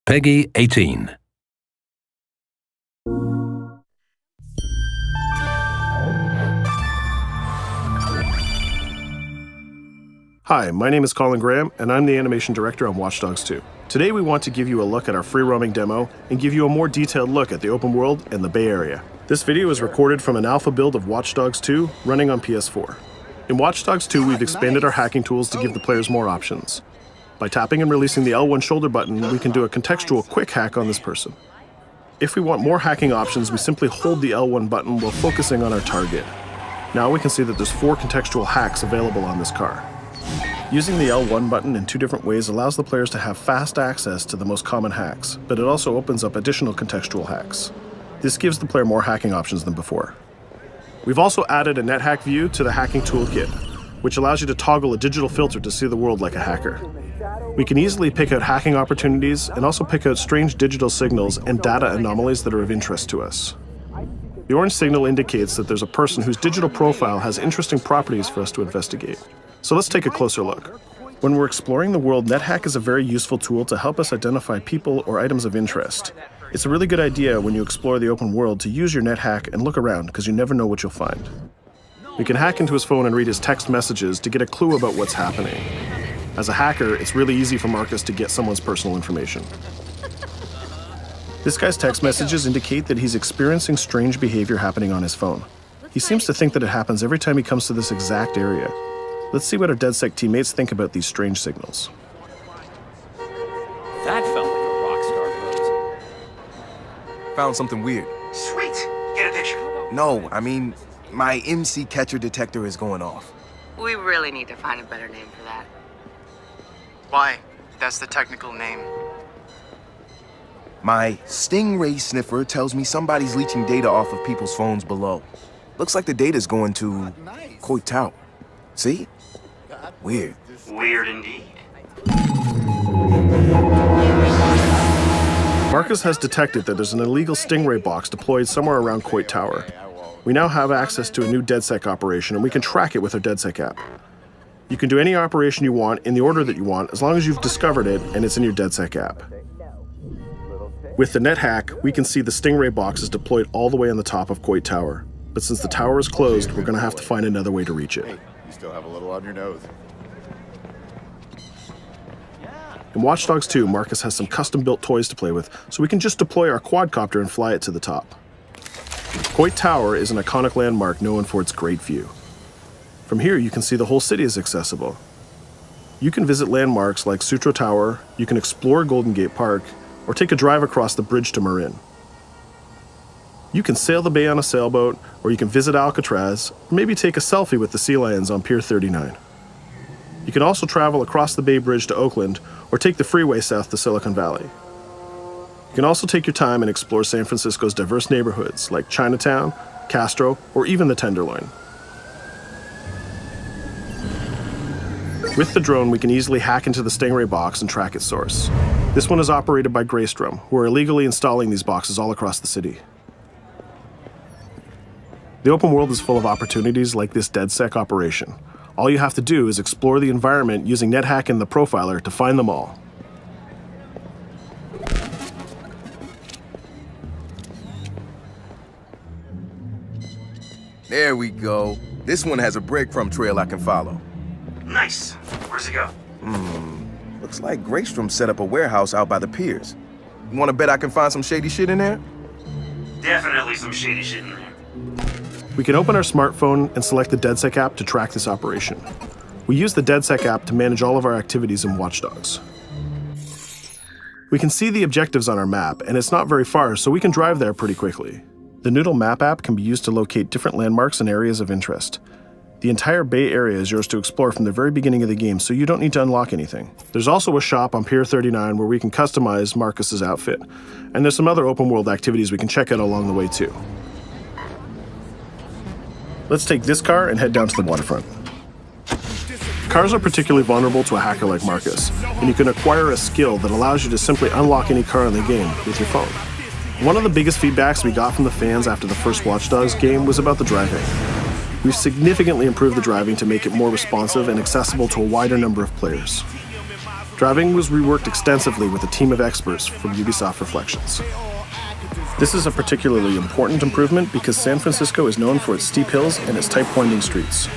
Peggy 18. Hi, my name is Colin Graham, and I'm the animation director on Watch Dogs 2. Today we want to give you a look at our free-roaming demo and give you a more detailed look at the open world and the Bay Area. This video is recorded from an alpha build of Watch Dogs 2 running on PS4. In Watch Dogs 2, we've expanded our hacking tools to give the players more options. By tapping and releasing the L1 shoulder button, we can do a contextual quick hack on this person. If we want more hacking options, we simply hold the L1 button while focusing on our target. Now we can see that there's 4 contextual hacks available on this car. Using the L1 button in 2 different ways allows the players to have fast access to the most common hacks, but it also opens up additional contextual hacks. This gives the player more hacking options than before. We've also added a NetHack view to the hacking toolkit, which allows you to toggle a digital filter to see the world like a hacker. We can easily pick out hacking opportunities and also pick out strange digital signals and data anomalies that are of interest to us. The orange signal indicates that there's a person whose digital profile has interesting properties for us to investigate. So let's take a closer look. When we're exploring the world, NetHack is a very useful tool to help us identify people or items of interest. It's a really good idea when you explore the open world to use your NetHack and look around, because you never know what you'll find. We can hack into his phone and read his text messages to get a clue about what's happening. As a hacker, it's really easy for Marcus to get someone's personal information. This guy's text messages indicate that he's experiencing strange behavior happening on his phone. He seems to think that it happens every time he comes to this exact area. Let's see what our DedSec teammates think about these strange signals. That felt like a rock star pose. Found something weird. Sweet. Get a picture. No, I mean, my MC catcher detector is going off. We really need to find a better name for that. Why? That's the technical name. My Stingray sniffer tells me somebody's leeching data off of people's phones below. Looks like the data's going to Coit Tower. See? Weird. Weird indeed. Marcus has detected that there's an illegal Stingray box deployed somewhere around Coit Tower. We now have access to a new DedSec operation, and we can track it with our DedSec app. You can do any operation you want in the order that you want, as long as you've discovered it and it's in your DedSec app. With the NetHack, we can see the Stingray box is deployed all the way on the top of Coit Tower. But since the tower is closed, we're going to have to find another way to reach it. You still have a little on your nose. In Watch Dogs 2, Marcus has some custom-built toys to play with, so we can just deploy our quadcopter and fly it to the top. Coit Tower is an iconic landmark known for its great view. From here, you can see the whole city is accessible. You can visit landmarks like Sutro Tower, you can explore Golden Gate Park, or take a drive across the bridge to Marin. You can sail the bay on a sailboat, or you can visit Alcatraz, or maybe take a selfie with the sea lions on Pier 39. You can also travel across the Bay Bridge to Oakland, or take the freeway south to Silicon Valley. You can also take your time and explore San Francisco's diverse neighborhoods like Chinatown, Castro, or even the Tenderloin. With the drone, we can easily hack into the Stingray box and track its source. This one is operated by Greystrom, who are illegally installing these boxes all across the city. The open world is full of opportunities like this DedSec operation. All you have to do is explore the environment using NetHack and the Profiler to find them all. There we go. This one has a breadcrumb trail I can follow. Nice. Where's it go? Looks like Greystrom set up a warehouse out by the piers. You wanna bet I can find some shady shit in there? Definitely some shady shit in there. We can open our smartphone and select the DedSec app to track this operation. We use the DedSec app to manage all of our activities in Watch Dogs. We can see the objectives on our map, and it's not very far, so we can drive there pretty quickly. The Noodle Map app can be used to locate different landmarks and areas of interest. The entire Bay Area is yours to explore from the very beginning of the game, so you don't need to unlock anything. There's also a shop on Pier 39 where we can customize Marcus's outfit, and there's some other open world activities we can check out along the way too. Let's take this car and head down to the waterfront. Cars are particularly vulnerable to a hacker like Marcus, and you can acquire a skill that allows you to simply unlock any car in the game with your phone. One of the biggest feedbacks we got from the fans after the first Watch Dogs game was about the driving. We've significantly improved the driving to make it more responsive and accessible to a wider number of players. Driving was reworked extensively with a team of experts from Ubisoft Reflections. This is a particularly important improvement because San Francisco is known for its steep hills and its tight winding streets.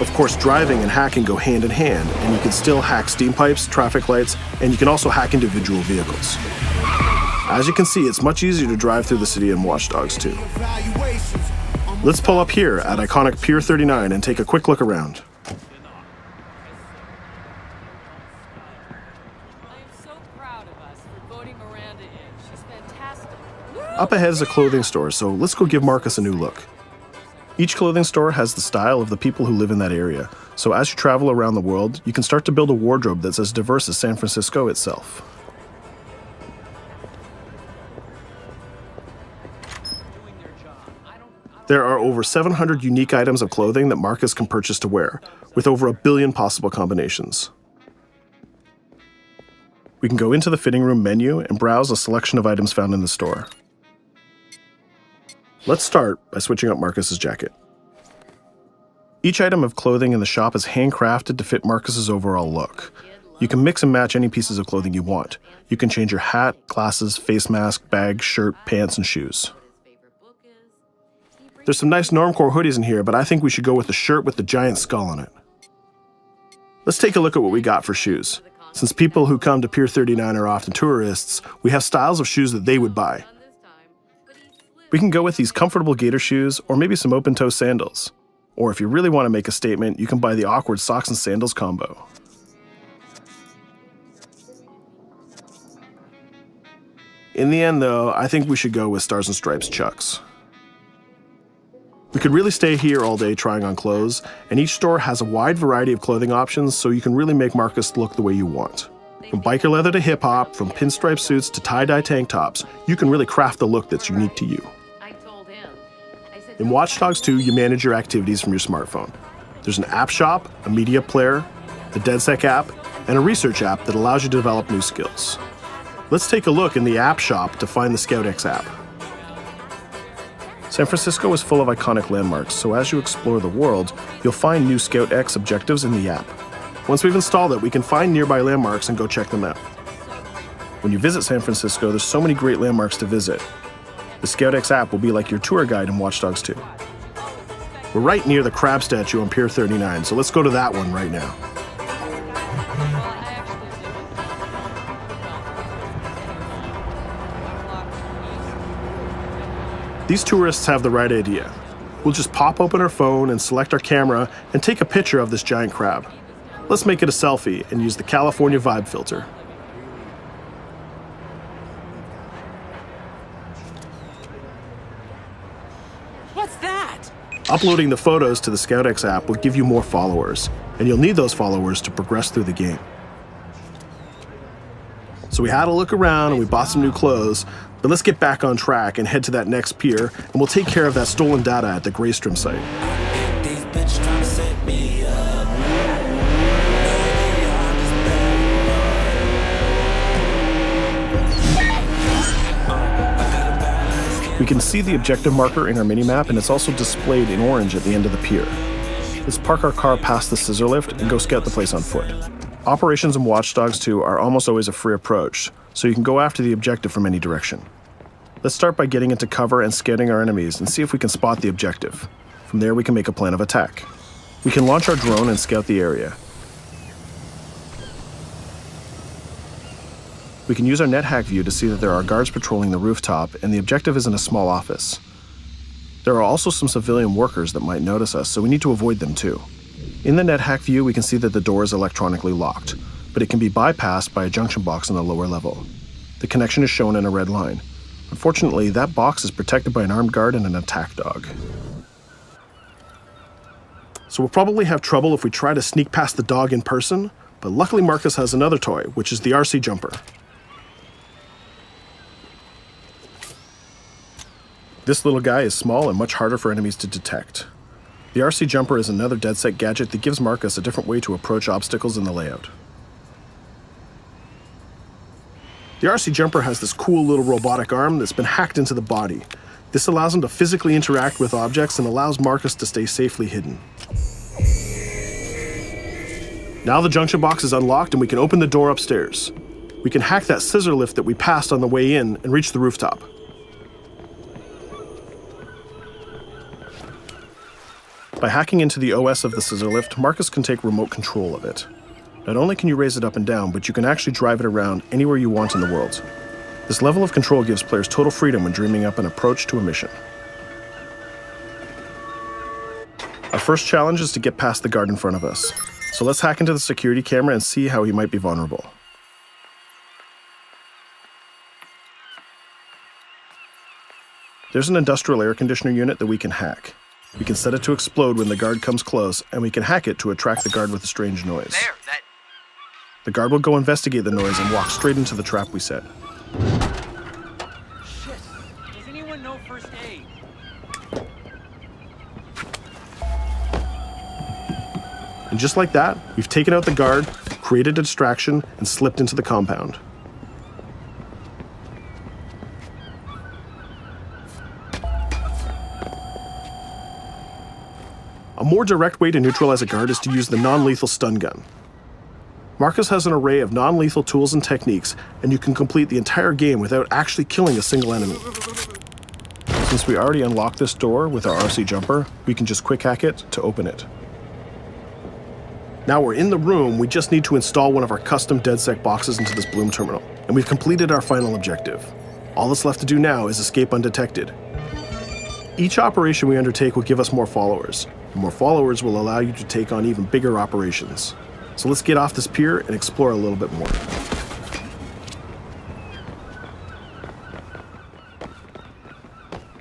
Of course, driving and hacking go hand in hand, and you can still hack steam pipes, traffic lights, and you can also hack individual vehicles. As you can see, it's much easier to drive through the city in Watch Dogs 2. Let's pull up here at iconic Pier 39 and take a quick look around. Up ahead is a clothing store, so let's go give Marcus a new look. Each clothing store has the style of the people who live in that area, so as you travel around the world, you can start to build a wardrobe that's as diverse as San Francisco itself. There are over 700 unique items of clothing that Marcus can purchase to wear, with over 1 billion possible combinations. We can go into the fitting room menu and browse a selection of items found in the store. Let's start by switching up Marcus's jacket. Each item of clothing in the shop is handcrafted to fit Marcus's overall look. You can mix and match any pieces of clothing you want. You can change your hat, glasses, face mask, bag, shirt, pants, and shoes. There's some nice Normcore hoodies in here, but I think we should go with the shirt with the giant skull on it. Let's take a look at what we got for shoes. Since people who come to Pier 39 are often tourists, we have styles of shoes that they would buy. We can go with these comfortable gator shoes or maybe some open-toe sandals. Or if you really want to make a statement, you can buy the awkward socks and sandals combo. In the end, though, I think we should go with Stars and Stripes Chucks. We could really stay here all day trying on clothes, and each store has a wide variety of clothing options so you can really make Marcus look the way you want. From biker leather to hip-hop, from pinstripe suits to tie-dye tank tops, you can really craft the look that's unique to you. In Watch Dogs 2, you manage your activities from your smartphone. There's an app shop, a media player, the DedSec app, and a research app that allows you to develop new skills. Let's take a look in the app shop to find the ScoutX app. San Francisco is full of iconic landmarks, so as you explore the world, you'll find new ScoutX objectives in the app. Once we've installed it, we can find nearby landmarks and go check them out. When you visit San Francisco, there's so many great landmarks to visit. The ScoutX app will be like your tour guide in Watch Dogs 2. We're right near the crab statue on Pier 39, so let's go to that one right now. These tourists have the right idea. We'll just pop open our phone and select our camera and take a picture of this giant crab. Let's make it a selfie and use the California Vibe filter. What's that? Uploading the photos to the ScoutX app will give you more followers, and you'll need those followers to progress through the game. So we had a look around and we bought some new clothes, but let's get back on track and head to that next pier, and we'll take care of that stolen data at the Greystrom site. We can see the objective marker in our minimap, and it's also displayed in orange at the end of the pier. Let's park our car past the scissor lift and go scout the place on foot. Operations in Watch Dogs 2 are almost always a free approach, so you can go after the objective from any direction. Let's start by getting into cover and scouting our enemies and see if we can spot the objective. From there, we can make a plan of attack. We can launch our drone and scout the area. We can use our NetHack view to see that there are guards patrolling the rooftop, and the objective is in a small office. There are also some civilian workers that might notice us, so we need to avoid them too. In the NetHack view, we can see that the door is electronically locked, but it can be bypassed by a junction box on the lower level. The connection is shown in a red line. Unfortunately, that box is protected by an armed guard and an attack dog. So we'll probably have trouble if we try to sneak past the dog in person, but luckily Marcus has another toy, which is the RC Jumper. This little guy is small and much harder for enemies to detect. The RC Jumper is another DedSec gadget that gives Marcus a different way to approach obstacles in the layout. The RC Jumper has this cool little robotic arm that's been hacked into the body. This allows him to physically interact with objects and allows Marcus to stay safely hidden. Now the junction box is unlocked and we can open the door upstairs. We can hack that scissor lift that we passed on the way in and reach the rooftop. By hacking into the OS of the scissor lift, Marcus can take remote control of it. Not only can you raise it up and down, but you can actually drive it around anywhere you want in the world. This level of control gives players total freedom when dreaming up an approach to a mission. Our first challenge is to get past the guard in front of us. So let's hack into the security camera and see how he might be vulnerable. There's an industrial air conditioner unit that we can hack. We can set it to explode when the guard comes close, and we can hack it to attract the guard with a strange noise. The guard will go investigate the noise and walk straight into the trap we set. Shit. Does anyone know first aid? And just like that, we've taken out the guard, created a distraction, and slipped into the compound. A more direct way to neutralize a guard is to use the non-lethal stun gun. Marcus has an array of non-lethal tools and techniques, and you can complete the entire game without actually killing a single enemy. Since we already unlocked this door with our RC jumper, we can just quick hack it to open it. Now we're in the room, we just need to install one of our custom DedSec boxes into this Bloom terminal, and we've completed our final objective. All that's left to do now is escape undetected. Each operation we undertake will give us more followers. And more followers will allow you to take on even bigger operations. So let's get off this pier and explore a little bit more.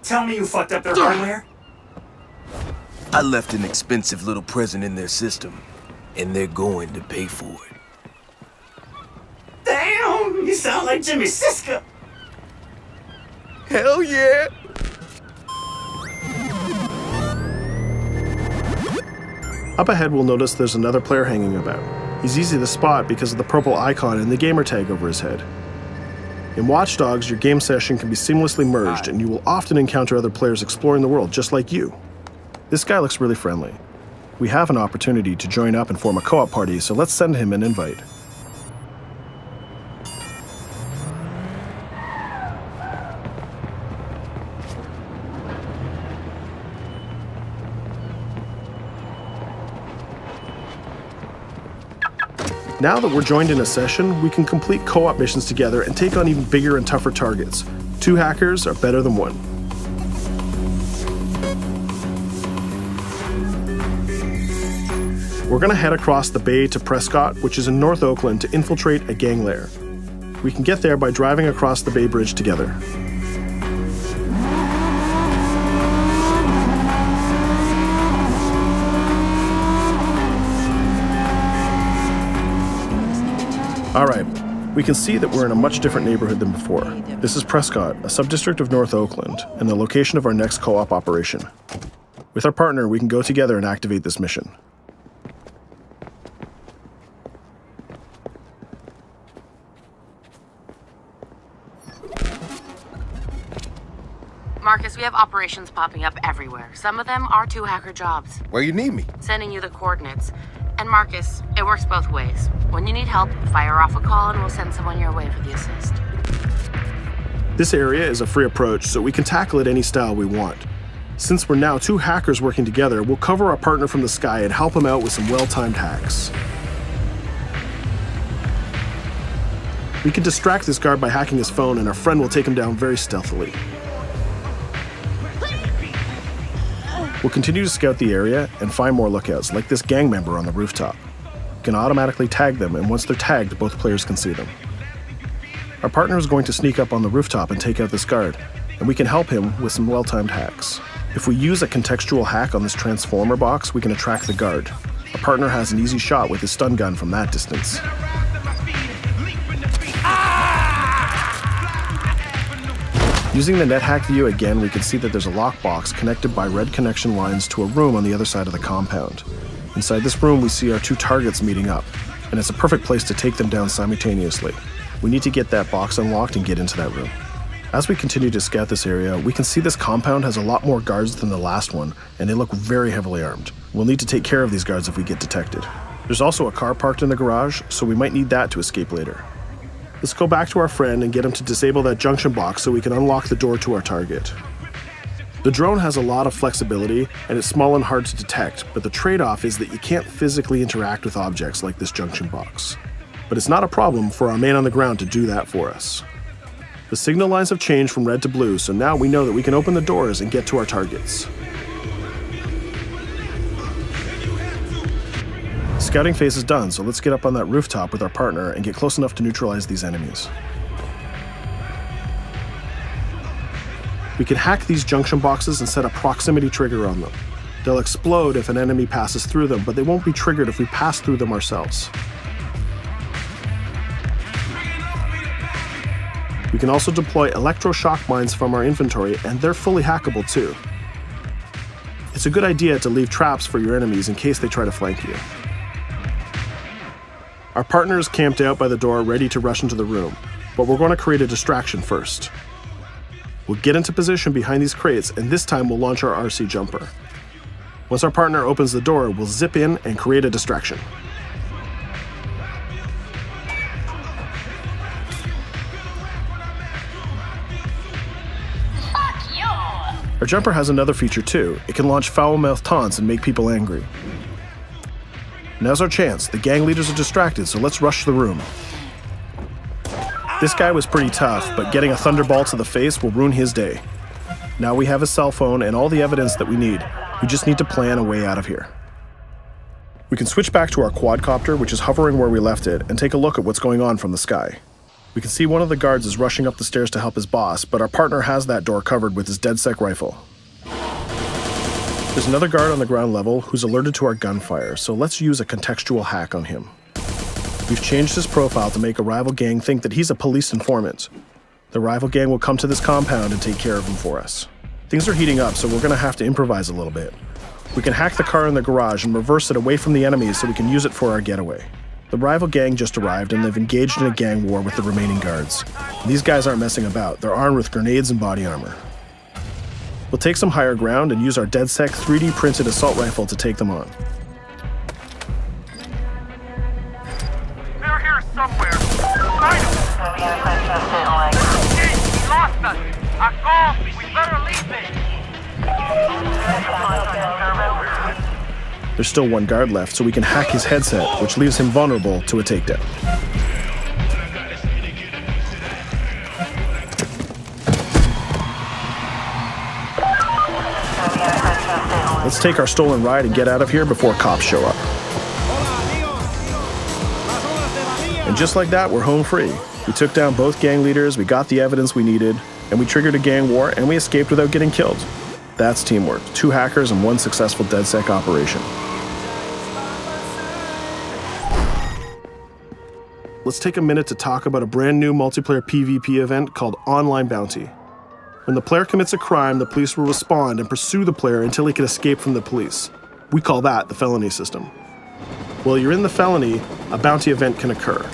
Tell me you fucked up their hardware? I left an expensive little present in their system, and they're going to pay for it. Damn, you sound like Jimmy Siska. Hell yeah! Up ahead, we'll notice there's another player hanging about. He's easy to spot because of the purple icon and the gamer tag over his head. In Watch Dogs, your game session can be seamlessly merged, and you will often encounter other players exploring the world just like you. This guy looks really friendly. We have an opportunity to join up and form a co-op party, so let's send him an invite. Now that we're joined in a session, we can complete co-op missions together and take on even bigger and tougher targets. 2 hackers are better than 1. We're gonna head across the bay to Prescott, which is in North Oakland, to infiltrate a gang lair. We can get there by driving across the Bay Bridge together. All right, we can see that we're in a much different neighborhood than before. This is Prescott, a subdistrict of North Oakland, and the location of our next co-op operation. With our partner, we can go together and activate this mission. Marcus, we have operations popping up everywhere. Some of them are 2 hacker jobs. Where you need me? Sending you the coordinates. And Marcus, it works both ways. When you need help, fire off a call and we'll send someone your way for the assist. This area is a free approach, so we can tackle it any style we want. Since we're now 2 hackers working together, we'll cover our partner from the sky and help him out with some well-timed hacks. We can distract this guard by hacking his phone, and our friend will take him down very stealthily. We'll continue to scout the area and find more lookouts, like this gang member on the rooftop. We can automatically tag them, and once they're tagged, both players can see them. Our partner is going to sneak up on the rooftop and take out this guard, and we can help him with some well-timed hacks. If we use a contextual hack on this transformer box, we can attract the guard. Our partner has an easy shot with his stun gun from that distance. Using the NetHack view again, we can see that there's a lockbox connected by red connection lines to a room on the other side of the compound. Inside this room, we see our 2 targets meeting up, and it's a perfect place to take them down simultaneously. We need to get that box unlocked and get into that room. As we continue to scout this area, we can see this compound has a lot more guards than the last one, and they look very heavily armed. We'll need to take care of these guards if we get detected. There's also a car parked in the garage, so we might need that to escape later. Let's go back to our friend and get him to disable that junction box so we can unlock the door to our target. The drone has a lot of flexibility and it's small and hard to detect, but the trade-off is that you can't physically interact with objects like this junction box. But it's not a problem for our man on the ground to do that for us. The signal lines have changed from red to blue, so now we know that we can open the doors and get to our targets. Scouting phase is done, so let's get up on that rooftop with our partner and get close enough to neutralize these enemies. We can hack these junction boxes and set a proximity trigger on them. They'll explode if an enemy passes through them, but they won't be triggered if we pass through them ourselves. We can also deploy electroshock mines from our inventory, and they're fully hackable too. It's a good idea to leave traps for your enemies in case they try to flank you. Our partner is camped out by the door ready to rush into the room, but we're going to create a distraction first. We'll get into position behind these crates, and this time we'll launch our RC jumper. Once our partner opens the door, we'll zip in and create a distraction. Our jumper has another feature too. It can launch foul-mouthed taunts and make people angry. Now's our chance. The gang leaders are distracted, so let's rush the room. This guy was pretty tough, but getting a thunderbolt to the face will ruin his day. Now we have a cell phone and all the evidence that we need. We just need to plan a way out of here. We can switch back to our quadcopter, which is hovering where we left it, and take a look at what's going on from the sky. We can see one of the guards is rushing up the stairs to help his boss, but our partner has that door covered with his DedSec rifle. There's another guard on the ground level who's alerted to our gunfire, so let's use a contextual hack on him. We've changed his profile to make a rival gang think that he's a police informant. The rival gang will come to this compound and take care of him for us. Things are heating up, so we're going to have to improvise a little bit. We can hack the car in the garage and reverse it away from the enemies so we can use it for our getaway. The rival gang just arrived and they've engaged in a gang war with the remaining guards. These guys aren't messing about, they're armed with grenades and body armor. We'll take some higher ground and use our DedSec 3D printed assault rifle to take them on. They're here somewhere. Find them. Hey, he lost us. I called. We better leave it. There's still one guard left, so we can hack his headset, which leaves him vulnerable to a takedown. Let's take our stolen ride and get out of here before cops show up. And just like that, we're home free. We took down both gang leaders, we got the evidence we needed, and we triggered a gang war, and we escaped without getting killed. That's teamwork. 2 hackers and 1 successful DedSec operation. Let's take a minute to talk about a brand new multiplayer PvP event called Online Bounty. When the player commits a crime, the police will respond and pursue the player until he can escape from the police. We call that the felony system. While you're in the felony, a bounty event can occur.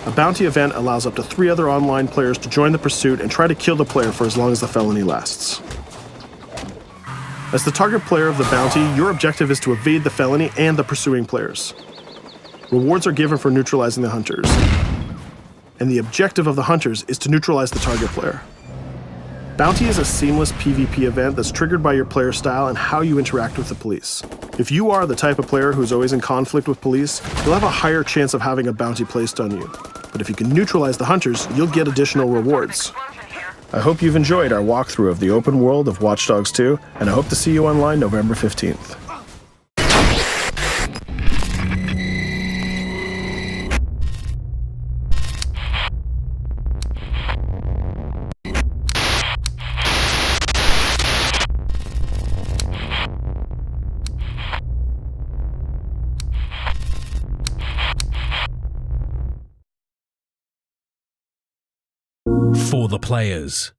A bounty event allows up to 3 other online players to join the pursuit and try to kill the player for as long as the felony lasts. As the target player of the bounty, your objective is to evade the felony and the pursuing players. Rewards are given for neutralizing the hunters. And the objective of the hunters is to neutralize the target player. Bounty is a seamless PvP event that's triggered by your player style and how you interact with the police. If you are the type of player who's always in conflict with police, you'll have a higher chance of having a bounty placed on you. But if you can neutralize the hunters, you'll get additional rewards. I hope you've enjoyed our walkthrough of the open world of Watch Dogs 2, and I hope to see you online November 15th. For the players.